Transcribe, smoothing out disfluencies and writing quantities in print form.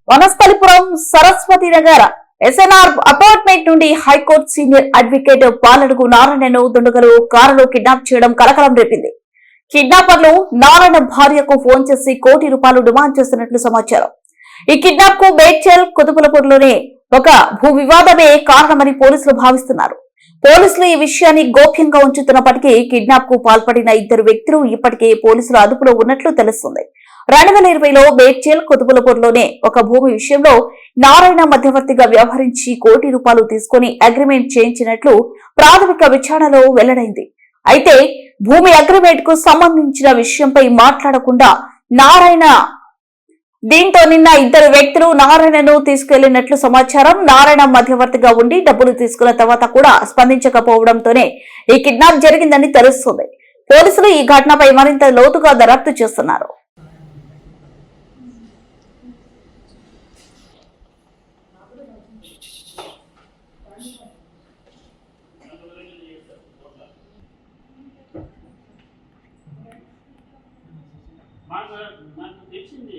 Vanasthalipuram Saraswati Nagar SNR apartment నుండి high court senior advocate Paladugu నారాయణను దుండగులు కారులో కిడ్నాప్ చేయడం కలకలం రేపింది. కిడ్నాపర్లు నారాయణ భార్యకు ఫోన్ చేసి ₹1 కోటి డిమాండ్ చేస్తున్నట్లు సమాచారం. ఈ కిడ్నాప్ కు మేడ్చల్ కుతుబులపూర్లోనే ఒక భూ వివాదమే కారణమని పోలీసులు భావిస్తున్నారు. పోలీసులు ఈ విషయాన్ని గోప్యంగా ఉంచుతున్నప్పటికీ కిడ్నాప్ కు పాల్పడిన 2 వ్యక్తులు ఇప్పటికే పోలీసుల అదుపులో ఉన్నట్లు తెలుస్తుంది. 2020లో మేడ్చల్ కుతుబులపూర్లోనే ఒక భూమి విషయంలో నారాయణ మధ్యవర్తిగా వ్యవహరించి ₹1 కోటి తీసుకుని అగ్రిమెంట్ చేయించినట్లు ప్రాథమిక విచారణలో వెల్లడైంది. అయితే భూమి అగ్రిమెంట్ కు సంబంధించిన విషయంపై మాట్లాడకుండా నారాయణ దీంతో నిన్న 2 వ్యక్తులు నారాయణను తీసుకెళ్లినట్లు సమాచారం. నారాయణ మధ్యవర్తిగా ఉండి డబ్బులు తీసుకున్న తర్వాత కూడా స్పందించకపోవడంతోనే ఈ కిడ్నాప్ జరిగిందని తెలుస్తుంది. పోలీసులు ఈ ఘటనపై మరింత లోతుగా దర్యాప్తు చేస్తున్నారు. నాకు తెలిసింది